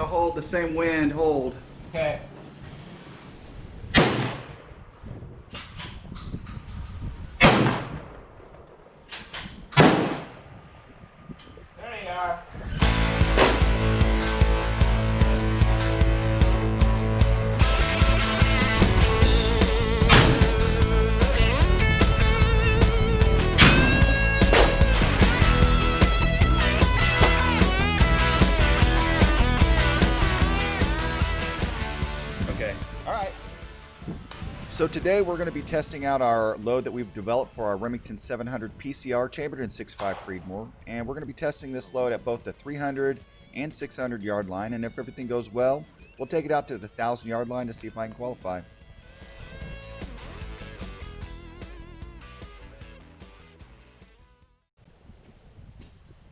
hold the same wind hold. Okay. There you are. Okay, all right. So today we're going to be testing out our load that we've developed for our Remington 700 PCR chambered in 6.5 Creedmoor, and we're going to be testing this load at both the 300 and 600 yard line, and if everything goes well, we'll take it out to the 1,000 yard line to see if I can qualify.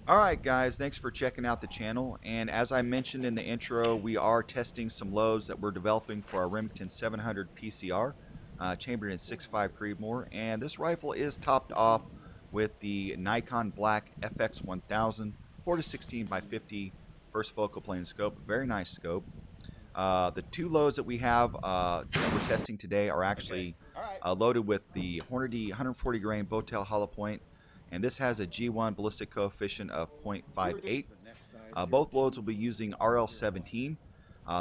Alright guys, thanks for checking out the channel, and as I mentioned in the intro, we are testing some loads that we're developing for our Remington 700 PCR, chambered in 6.5 Creedmoor, and this rifle is topped off with the Nikon Black FX1000 4-16 by 50 first focal plane scope. Very nice scope. The two loads that we have that we're testing today are actually loaded with the Hornady 140 grain Bowtail hollow point, and this has a G1 ballistic coefficient of 0.58. Both loads will be using RL17.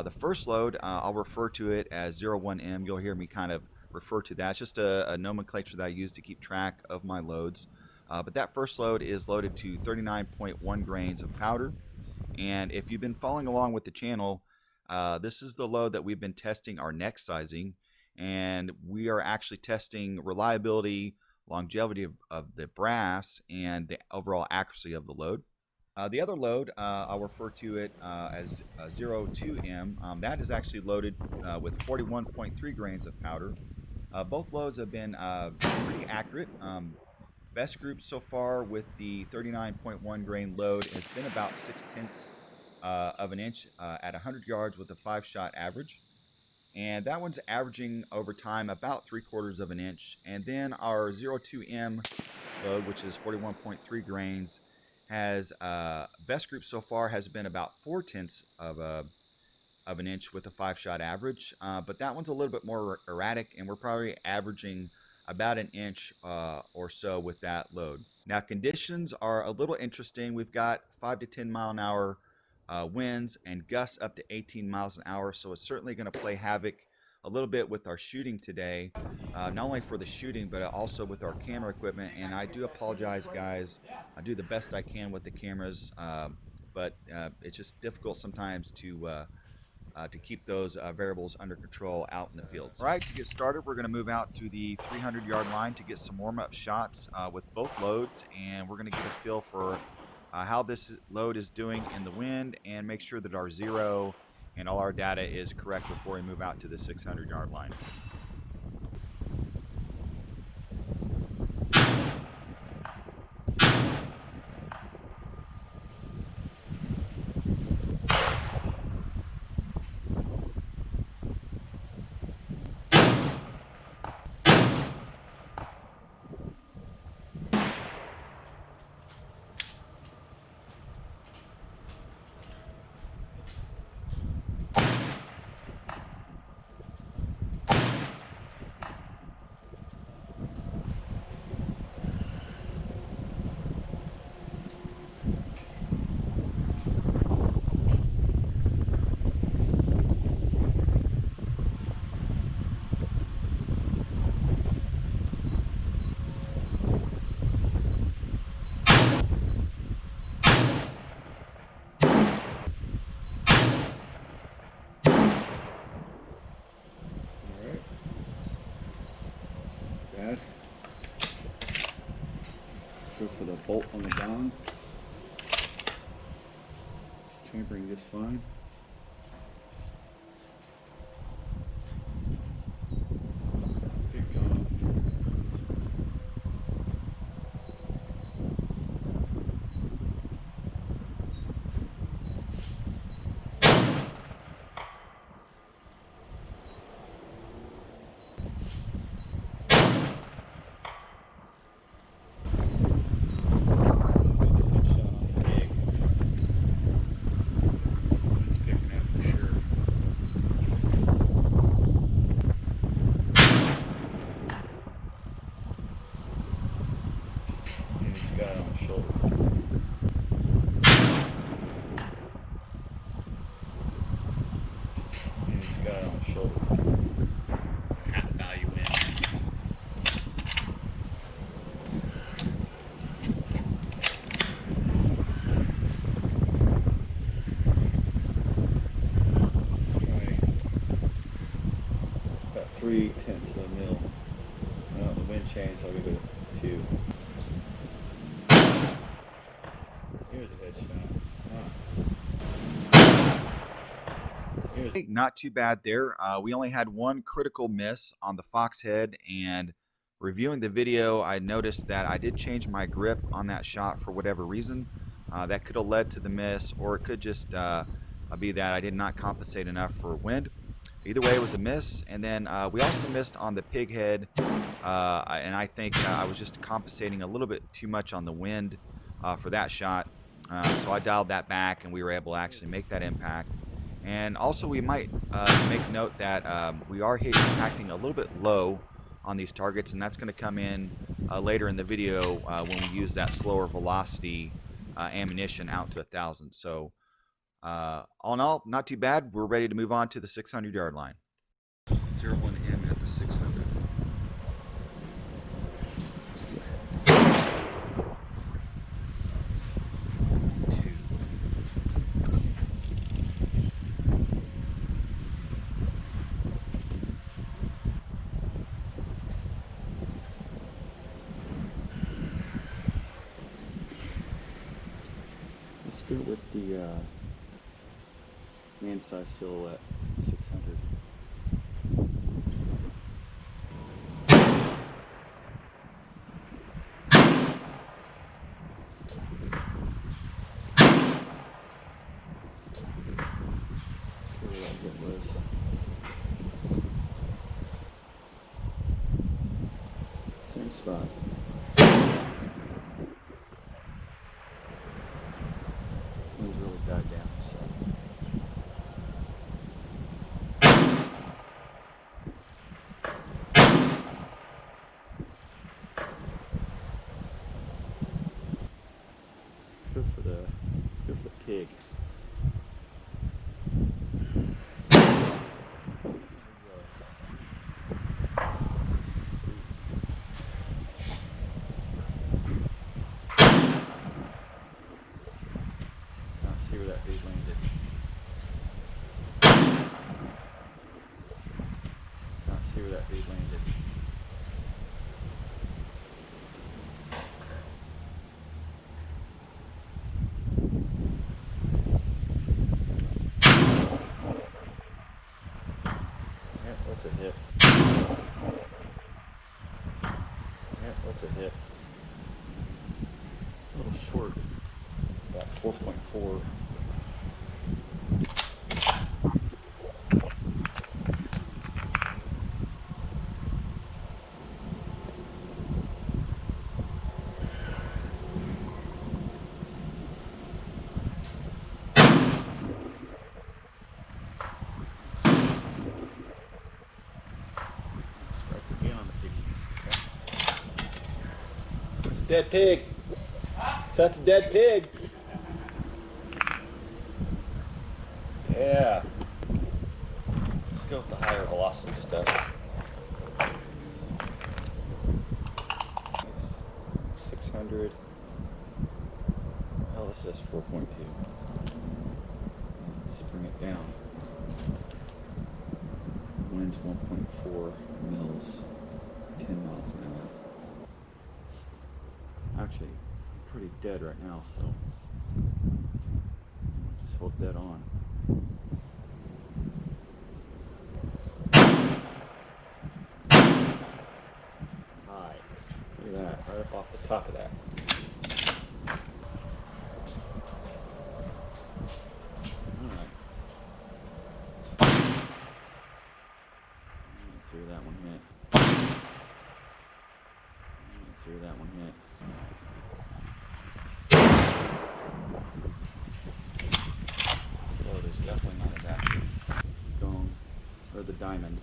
The first load, I'll refer to it as 01M. You'll hear me kind of refer to that. It's just a nomenclature that I use to keep track of my loads. But that first load is loaded to 39.1 grains of powder. And if you've been following along with the channel, this is the load that we've been testing our neck sizing. And we are actually testing reliability, longevity of the brass, and the overall accuracy of the load. The other load, I'll refer to it as 02M. That is actually loaded with 41.3 grains of powder. Both loads have been pretty accurate. Best group so far with the 39.1 grain load has been about 0.6 of an inch at 100 yards with a 5-shot average. And that one's averaging over time about 3/4 of an inch. And then our 02M load, which is 41.3 grains, has best group so far has been about 0.4 of an inch with a 5-shot average. But that one's a little bit more erratic, and we're probably averaging about an inch or so with that load. Now conditions are a little interesting. We've got 5 to 10 mile an hour winds and gusts up to 18 miles an hour, so it's certainly going to play havoc a little bit with our shooting today, not only for the shooting but also with our camera equipment. And I do apologize guys, I do the best I can with the cameras, but it's just difficult sometimes to keep those variables under control out in the fields. All right, to get started, we're going to move out to the 300 yard line to get some warm-up shots with both loads, and we're going to get a feel for how this load is doing in the wind, and make sure that our zero and all our data is correct before we move out to the 600 yard line. Go for the bolt on the gong. Chambering just fine. Big gong. 3/10 of a mil. Well, the wind changed, so I'll give it a 2. Here's a headshot. Not too bad there. We only had one critical miss on the fox head, and reviewing the video, I noticed that I did change my grip on that shot for whatever reason. That could have led to the miss, or it could just be that I did not compensate enough for wind. Either way, it was a miss. And then we also missed on the pig head, and I think I was just compensating a little bit too much on the wind for that shot. So I dialed that back, and we were able to actually make that impact. And also, we might make note that we are impacting a little bit low on these targets, and that's going to come in later in the video when we use that slower velocity ammunition out to 1,000. So all in all, not too bad. We're ready to move on to the 600-yard line. 01M at the 600. Let's go with the man size silhouette 600. Where that hit was. Same spot. It was really died down. So. Let's go for the pig. See where that pig landed. See where that pig landed. Yeah, that's a hit. Yeah, that's a hit. A little short. About 4.4. Dead pig. That's a dead pig. Yeah. Let's go with the higher velocity stuff. 600. Oh, this says 4.2. Let's bring it down. Wind's 1.4 mils, 10 miles an hour. Actually, I'm pretty dead right now, so just hold that on. High. Look at that, right up off the top of that. Alright. Let's see where that one hit. Let's see where that one hit. So there's definitely not as active. Gong, or the diamond.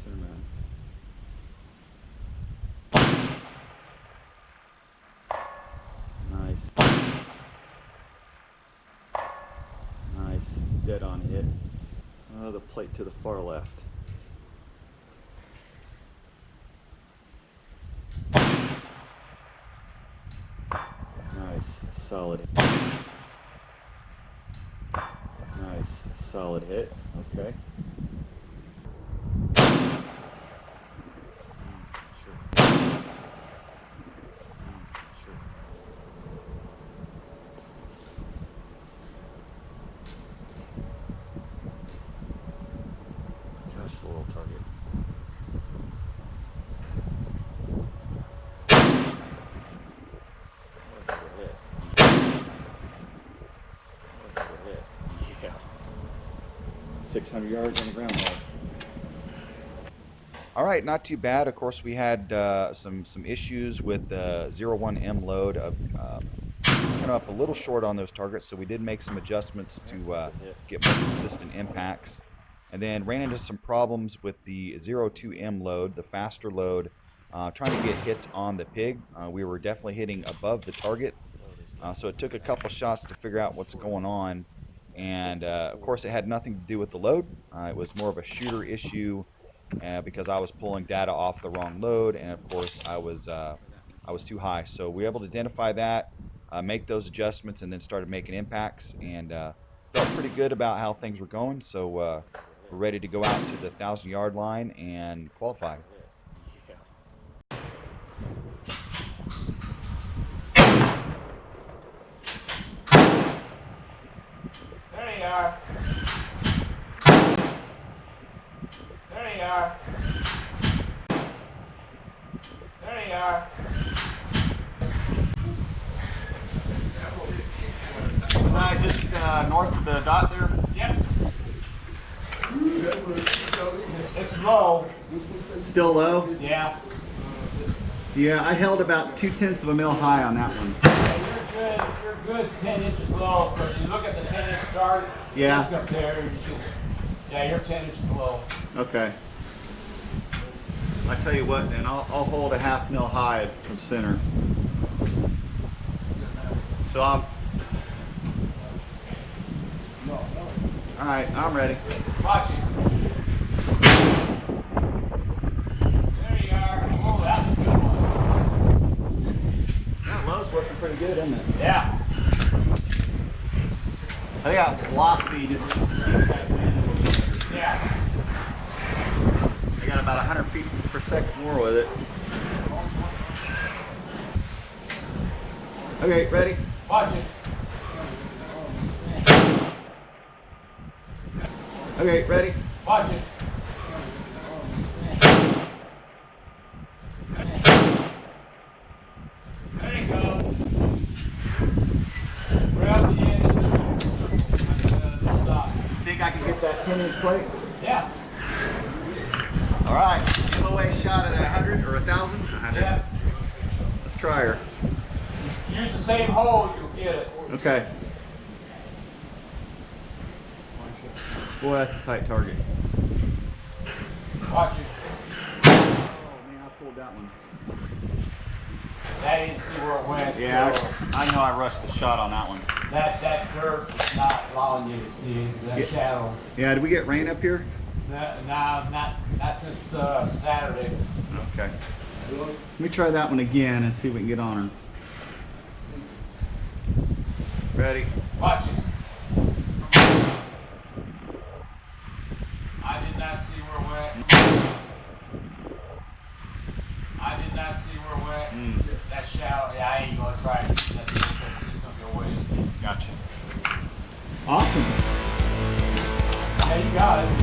Center mass. Nice. Nice. Dead on hit. Oh, the plate to the far left. Nice. Solid. Nice. Solid hit. Okay. 600 yards on the ground load. All right, not too bad. Of course, we had some issues with the 01M load of coming up a little short on those targets, so we did make some adjustments to get more consistent impacts. And then ran into some problems with the 02M load, the faster load, trying to get hits on the pig. We were definitely hitting above the target, so it took a couple shots to figure out what's going on. And of course, it had nothing to do with the load. It was more of a shooter issue. Because I was pulling data off the wrong load, and of course I was too high. So we were able to identify that, make those adjustments, and then started making impacts, and felt pretty good about how things were going. So we're ready to go out to the 1,000-yard line and qualify. There you are. There you are. There you are. Was I just north of the dot there? Yep. It's low. Still low? Yeah. Yeah, I held about 0.2 of a mil high on that one. Yeah, you're good 10 inches low. If you look at the 10-inch start, Yeah. just up there. Yeah, you're 10 inches low. Okay. I tell you what, then I'll hold a 0.5 mil high from center. So I'm. All right, I'm ready. Watch it. There you are. Oh, that's a good one. That low's working pretty good, isn't it? Yeah. I think our velocity just keeps that wind. Yeah. I got about 100 feet per second more with it. Okay, ready? Watch it. Okay, ready? Watch it. There you go. Grab the end and stop. Think I can get that 10-inch plate? Yeah. All right, giveaway shot at 100 or 1,000? 100. Yeah. Let's try her. Use the same hole, you'll get it. Okay. Boy, that's a tight target. Watch it. Oh man, I pulled that one. That didn't see where it went. Yeah, So I know I rushed the shot on that one. that dirt is not allowing you to see that Yeah. shadow. Yeah, did we get rain up here? No, not since Saturday. Okay. Let me try that one again and see if we can get on her. Ready? Watch it. I did not see where it went. I did not see where it went. That shadow, yeah, I ain't gonna try it. That's just gonna go waste. Gotcha. Awesome. Yeah, you got it.